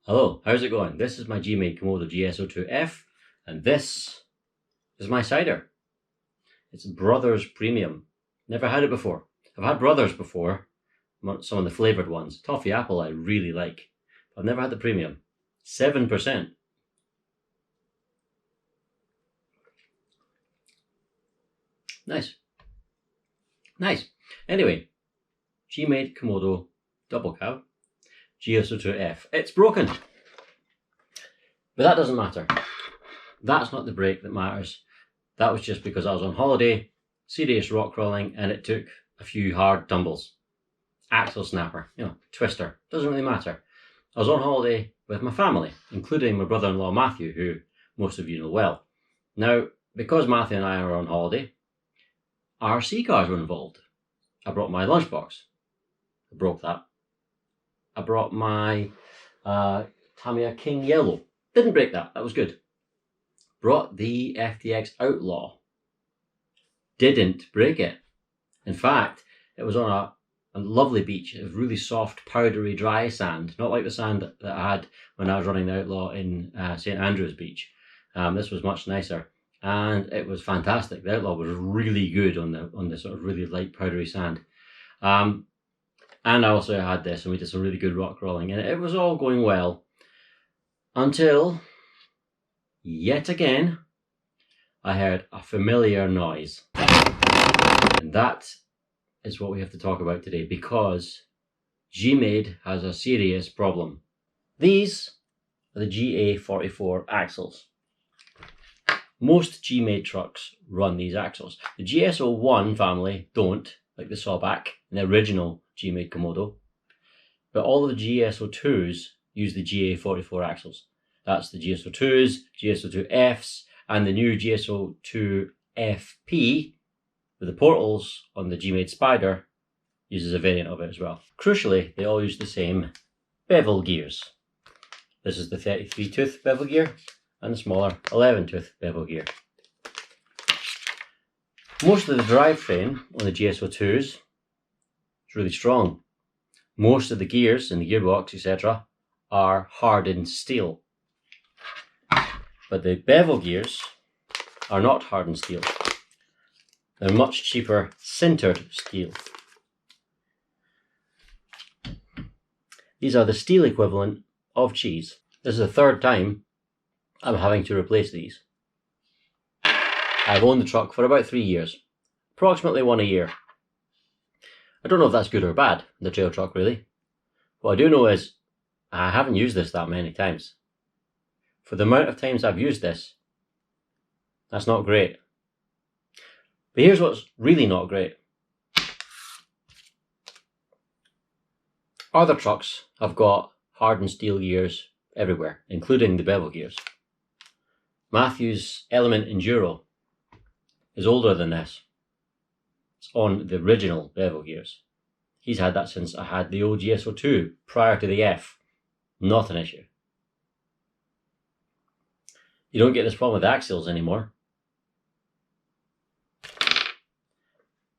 Hello, how's it going? This is my Gmade GS02F, and this is my cider. It's Brothers Premium. Never had it before. I've had Brothers before, some of the flavoured ones. Toffee apple I really like. I've never had the premium. 7%. Nice. Nice. Anyway, Gmade Komodo Double Cab GS02F. It's broken. But that doesn't matter. That's not the break that matters. That was just because I was on holiday, serious rock crawling, and it took a few hard tumbles. Axle snapper, twister, doesn't really matter. I was on holiday with my family, including my brother-in-law Matthew, who most of you know well. Now, because Matthew and I are on holiday, RC cars were involved. I brought my lunchbox. I broke that. I brought my Tamiya King Yellow. Didn't break that. That was good. Brought the FTX Outlaw. Didn't break it. In fact, it was on a lovely beach. It was really soft, powdery, dry sand. Not like the sand that I had when I was running the Outlaw in St Andrews Beach. This was much nicer. And it was fantastic. The Outlaw was really good on the sort of really light, powdery sand. And I also had this, and we did some really good rock crawling, and it was all going well until, yet again, I heard a familiar noise. And that is what we have to talk about today, because Gmade has a serious problem. These are the GA44 axles. Most Gmade trucks run these axles. The GS01 family don't, like the Sawback, the original Gmade Komodo, but all of the GS02s use the GA44 axles. That's the GS02s, GS02Fs, and the new GS02FP with the portals on the Gmade Spider uses a variant of it as well. Crucially, they all use the same bevel gears. This is the 33 tooth bevel gear and the smaller 11 tooth bevel gear. Most of the drivetrain on the GS02s is really strong. Most of the gears in the gearbox, etc., are hardened steel. But the bevel gears are not hardened steel. They're much cheaper sintered steel. These are the steel equivalent of cheese. This is the third time I'm having to replace these. I've owned the truck for about 3 years, approximately one a year. I don't know if that's good or bad, the trail truck really. What I do know is I haven't used this that many times. For the amount of times I've used this, that's not great. But here's what's really not great. Other trucks have got hardened steel gears everywhere, including the bevel gears. Matthew's Element Enduro is older than this. It's on the original bevel gears. He's had that since I had the old GS02 prior to the F. Not an issue. You don't get this problem with axles anymore.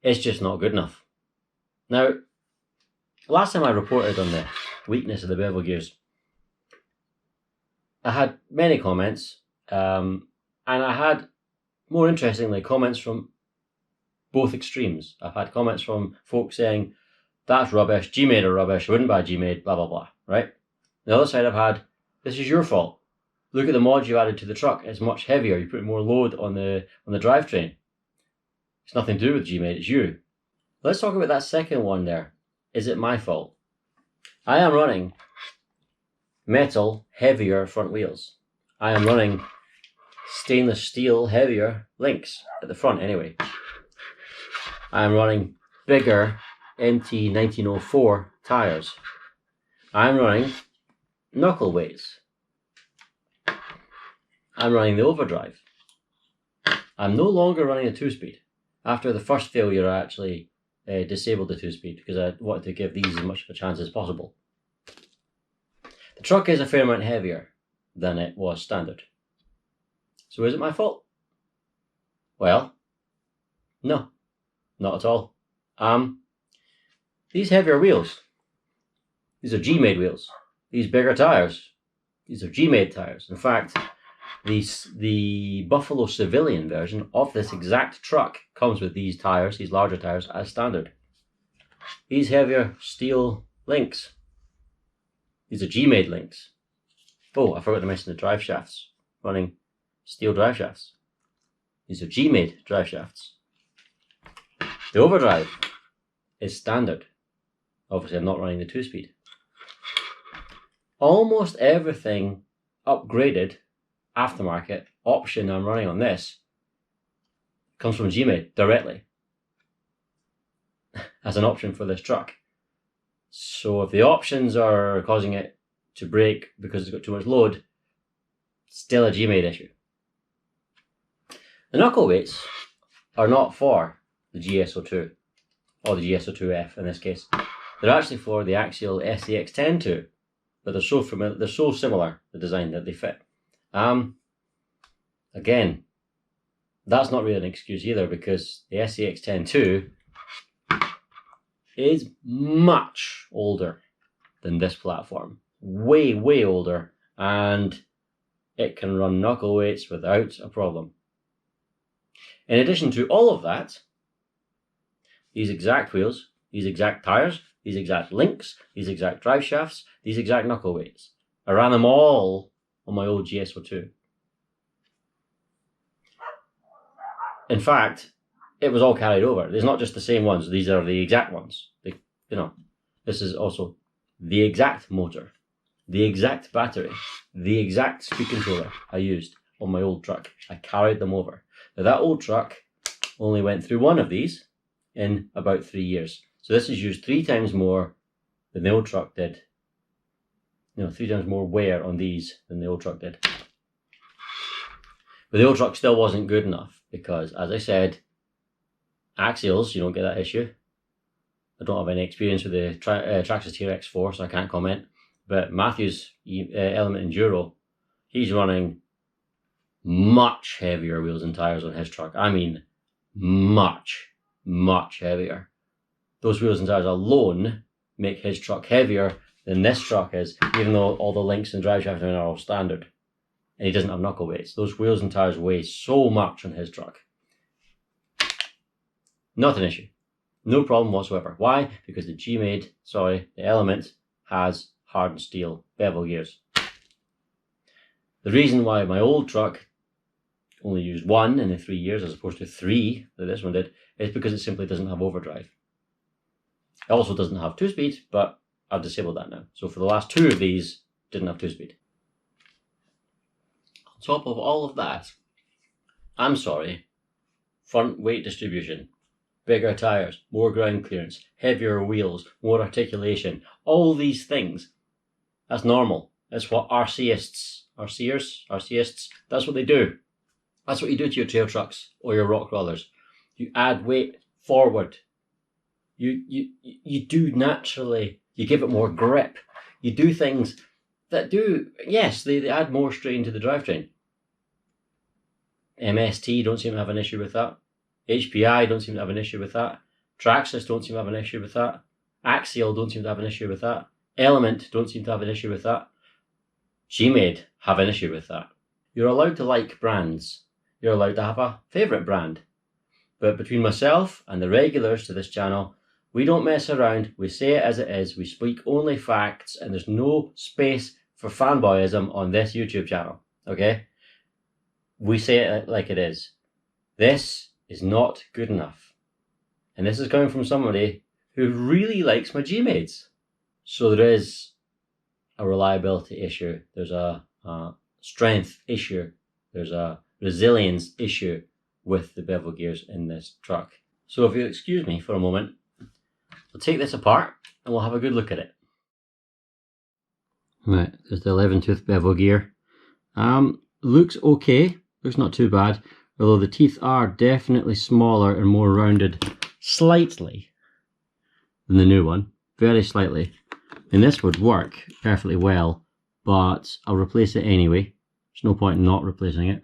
It's just not good enough. Now, last time I reported on the weakness of the bevel gears, I had many comments, and I had, more interestingly, comments from both extremes. I've had comments from folks saying, that's rubbish, Gmade are rubbish, I wouldn't buy Gmade, blah, blah, blah, right? The other side I've had, this is your fault. Look at the mods you added to the truck, it's much heavier, you put more load on the drivetrain. It's nothing to do with Gmade, it's you. Let's talk about that second one there. Is it my fault? I am running metal, heavier front wheels. I am running stainless steel, heavier links, at the front anyway. I am running bigger MT 1904 tyres. I'm running knuckle weights. I'm running the overdrive. I'm no longer running a 2-speed. After the first failure, I actually disabled the 2-speed because I wanted to give these as much of a chance as possible. The truck is a fair amount heavier than it was standard. So is it my fault? Well, no, not at all. These heavier wheels, these are Gmade wheels. These bigger tyres, These are Gmade tires. In fact, the Buffalo civilian version of this exact truck comes with these tires, these larger tires, as standard. These heavier steel links. These are Gmade links. Oh, I forgot to mention the drive shafts. Running steel drive shafts. These are Gmade drive shafts. The overdrive is standard. Obviously, I'm not running the 2-speed. Almost everything upgraded, aftermarket option I'm running on this comes from Gmade directly as an option for this truck. So if the options are causing it to break because it's got too much load, still a Gmade issue. The knuckle weights are not for the GS02 or the GS02F in this case. They're actually for the Axial SCX-10-2, but they're so familiar, they're so similar, the design, that they fit. Again, that's not really an excuse either, because the SCX-10-2 is much older than this platform. Way, way older, and it can run knuckle weights without a problem. In addition to all of that, these exact wheels, these exact tires, these exact links, these exact drive shafts, these exact knuckle weights, I ran them all on my old GS02. In fact, it was all carried over. It's not just the same ones, these are the exact ones. This is also the exact motor, the exact battery, the exact speed controller I used on my old truck. I carried them over. Now that old truck only went through one of these in about 3 years. So this is used 3 times more than the old truck did. 3 times more wear on these than the old truck did. But the old truck still wasn't good enough because, as I said, axials, you don't get that issue. I don't have any experience with the Traxxas TRX4, so I can't comment. But Matthew's Element Enduro, he's running much heavier wheels and tires on his truck. I mean, much, much heavier. Those wheels and tires alone make his truck heavier than this truck is, even though all the links and drive shafts are all standard. And he doesn't have knuckle weights. Those wheels and tires weigh so much on his truck. Not an issue. No problem whatsoever. Why? Because the Element has hardened steel bevel gears. The reason why my old truck only used 1 in the 3 years as opposed to 3 that this one did is because it simply doesn't have overdrive. It also doesn't have 2-speed, but I've disabled that now. So for the last 2 of these, didn't have 2-speed. On top of all of that, I'm sorry, front weight distribution, bigger tires, more ground clearance, heavier wheels, more articulation, all these things, that's normal. That's what RCists, that's what they do. That's what you do to your trail trucks or your rock rollers. You add weight forward. You do naturally, you give it more grip. You do things that do, yes, they add more strain to the drivetrain. MST don't seem to have an issue with that. HPI don't seem to have an issue with that. Traxxas don't seem to have an issue with that. Axial don't seem to have an issue with that. Element don't seem to have an issue with that. Gmade have an issue with that. You're allowed to like brands. You're allowed to have a favourite brand. But between myself and the regulars to this channel, we don't mess around. We say it as it is. We speak only facts, and there's no space for fanboyism on this YouTube channel. Okay? We say it like it is. This is not good enough. And this is coming from somebody who really likes my Gmades. So there is a reliability issue. There's a strength issue. There's a resilience issue with the bevel gears in this truck. So if you'll excuse me for a moment, we'll take this apart and we'll have a good look at it. Right, there's the 11-tooth bevel gear. Looks okay, looks not too bad, although the teeth are definitely smaller and more rounded slightly than the new one, very slightly. And this would work perfectly well, but I'll replace it anyway. There's no point in not replacing it.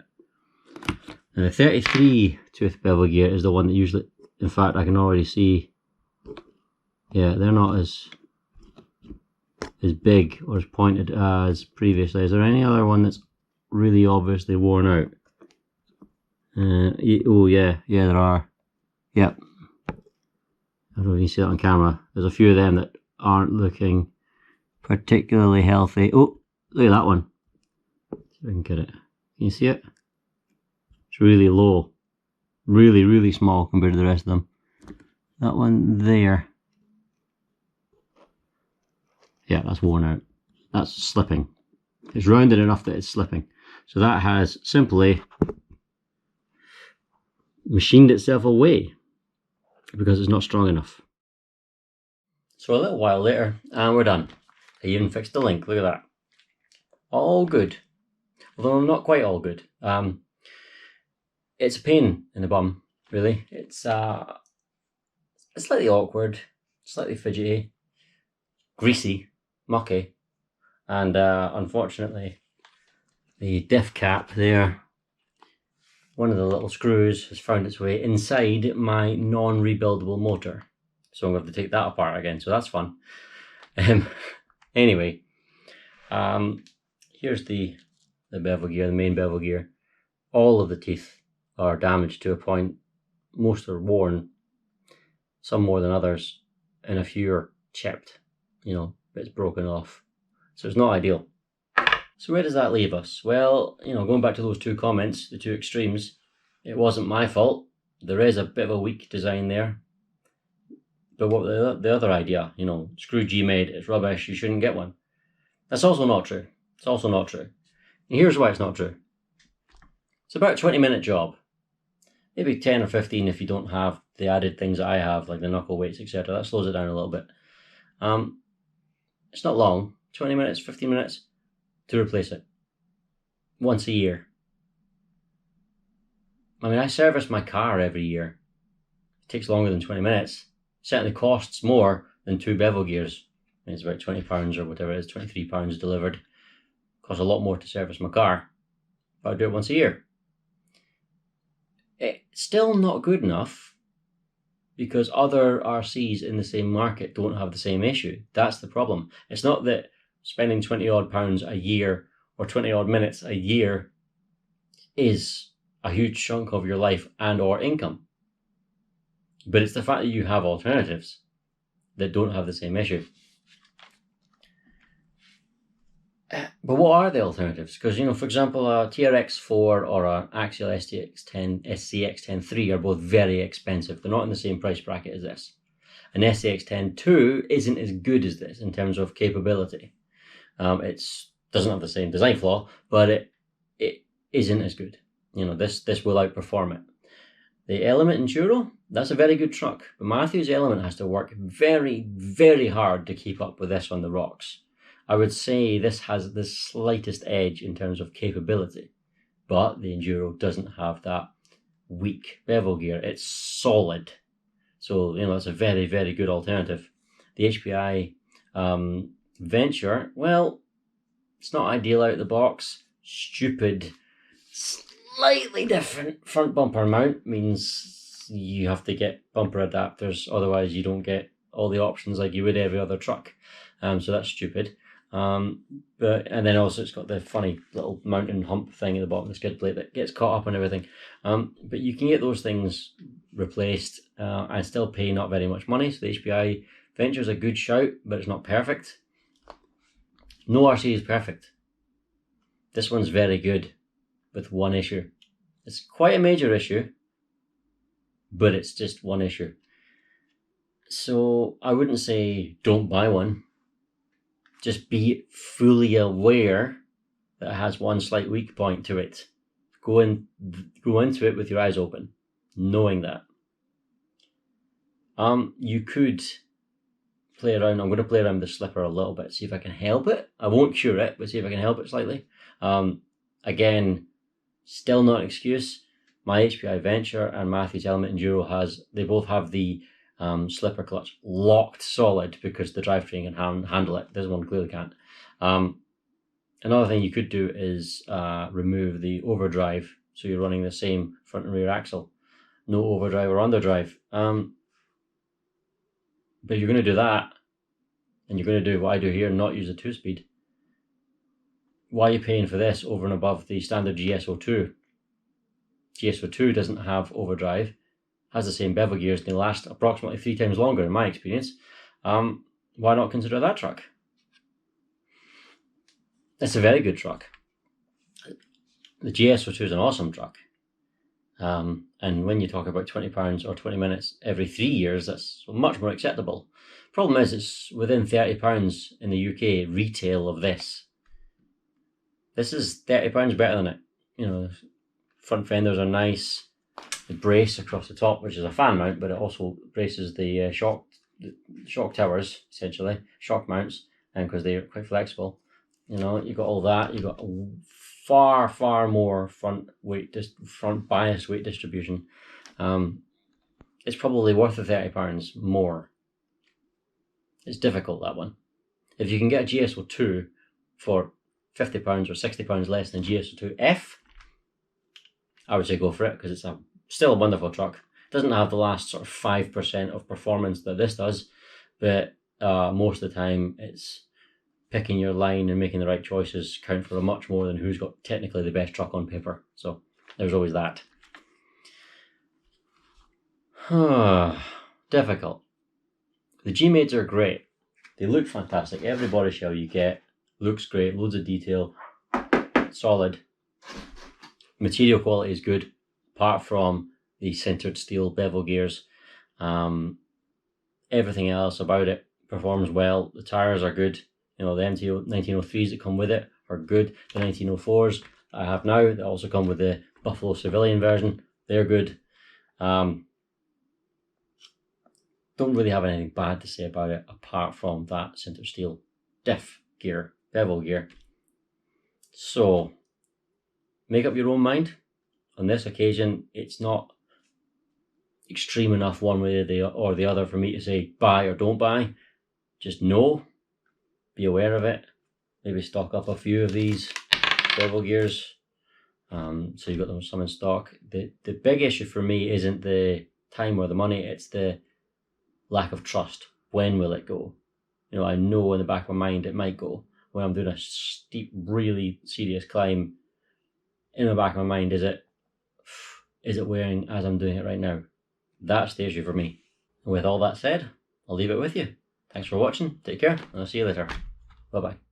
Now the 33-tooth bevel gear is the one that usually, in fact I can already see, yeah, they're not as as big or as pointed as previously. Is there any other one that's really obviously worn out? Oh yeah, there are. Yep. I don't know if you can see that on camera. There's a few of them that aren't looking particularly healthy. Oh, look at that one. See if I can get it. Can you see it? It's really low. Really small compared to the rest of them. That one there. Yeah, that's worn out. That's slipping. It's rounded enough that it's slipping. So that has simply machined itself away because it's not strong enough. So a little while later, and we're done. I even fixed the link. Look at that. All good. Although not quite all good. It's a pain in the bum, really. It's slightly awkward, slightly fidgety, greasy, mucky, and unfortunately the diff cap there, one of the little screws has found its way inside my non-rebuildable motor, so I'm going to have to take that apart again, so that's fun. Anyway, here's the bevel gear, the main bevel gear. All of the teeth are damaged to a point. Most are worn, some more than others, and a few are chipped, you know, bits broken off. So it's not ideal. So where does that leave us? Well, you know, going back to those two comments, the two extremes, it wasn't my fault. There is a bit of a weak design there. But what the other idea, you know, screw Gmade, it's rubbish, you shouldn't get one. That's also not true. It's also not true. And here's why it's not true. It's about a 20-minute job. Maybe 10 or 15 if you don't have the added things that I have, like the knuckle weights, etc. That slows it down a little bit. It's not long, 20 minutes, 15 minutes to replace it. Once a year. I mean, I service my car every year. It takes longer than 20 minutes. It certainly costs more than 2 bevel gears. I mean, it's about £20 or whatever it is, £23 delivered. It costs a lot more to service my car, but I do it once a year. It's still not good enough because other RCs in the same market don't have the same issue. That's the problem. It's not that spending 20 odd pounds a year or 20 odd minutes a year is a huge chunk of your life and or income. But it's the fact that you have alternatives that don't have the same issue. But what are the alternatives? Because, you know, for example, a TRX4 or an Axial SCX103 are both very expensive. They're not in the same price bracket as this. An SCX102 isn't as good as this in terms of capability. It doesn't have the same design flaw, but it isn't as good. You know, this will outperform it. The Element Enduro, that's a very good truck, but Matthew's Element has to work very hard to keep up with this on the rocks. I would say this has the slightest edge in terms of capability, but the Enduro doesn't have that weak bevel gear. It's solid. So, you know, that's a very good alternative. The HPI Venture, well, it's not ideal out of the box. Stupid, slightly different front bumper mount means you have to get bumper adapters, otherwise you don't get all the options like you would every other truck. So that's stupid. And then also it's got the funny little mountain hump thing at the bottom of the skid plate that gets caught up and everything. But you can get those things replaced and still pay not very much money. So the HPI Venture is a good shout, but it's not perfect. No RC is perfect. This one's very good with one issue. It's quite a major issue, but it's just one issue. So I wouldn't say don't buy one. Just be fully aware that it has one slight weak point to it. Go into it with your eyes open, knowing that. You could play around. I'm going to play around with the slipper a little bit, see if I can help it. I won't cure it, but see if I can help it slightly. Again, still not an excuse. My HPI Venture and Matthew's Element Enduro they both have the slipper clutch locked solid because the drivetrain can handle it. This one clearly can't. Another thing you could do is remove the overdrive, so you're running the same front and rear axle. No overdrive or underdrive. But if you're going to do that, and you're going to do what I do here and not use a 2-speed, why are you paying for this over and above the standard GS02? GS02 doesn't have overdrive, has the same bevel gears, and they last approximately 3 times longer in my experience. Why not consider that truck? It's a very good truck. The GS02 is an awesome truck. And when you talk about £20 or 20 minutes every 3 years, that's much more acceptable. Problem is, it's within £30 in the UK retail of this. This is £30 better than it. You know, front fenders are nice. The brace across the top, which is a fan mount, but it also braces the shock towers, essentially, shock mounts, and because they're quite flexible. You know, you got all that. You got far more front bias weight distribution. It's probably worth the £30 more. It's difficult, that one. If you can get a GS02 for £50 or £60 less than GS02F, I would say go for it, because it's still a wonderful truck. It doesn't have the last sort of 5% of performance that this does, but most of the time it's picking your line and making the right choices count for much more than who's got technically the best truck on paper. So there's always that. Difficult. The Gmades are great. They look fantastic. Every body shell you get looks great. Loads of detail. Solid. Material quality is good, apart from the sintered steel bevel gears. Everything else about it performs well. The tires are good. You know, the MT 1903s that come with it are good. The 1904s I have now, that also come with the Buffalo Civilian version, they're good. Don't really have anything bad to say about it, apart from that sintered steel diff gear, bevel gear. So, make up your own mind. On this occasion, it's not extreme enough one way or the other for me to say buy or don't buy. Just know, be aware of it. Maybe stock up a few of these bevel gears, so you've got some in stock. The big issue for me isn't the time or the money, it's the lack of trust. When will it go? You know, I know in the back of my mind it might go. When I'm doing a steep, really serious climb, in the back of my mind, is it wearing as I'm doing it right now? That's the issue for me. And with all that said, I'll leave it with you. Thanks for watching, take care, and I'll see you later. Bye bye.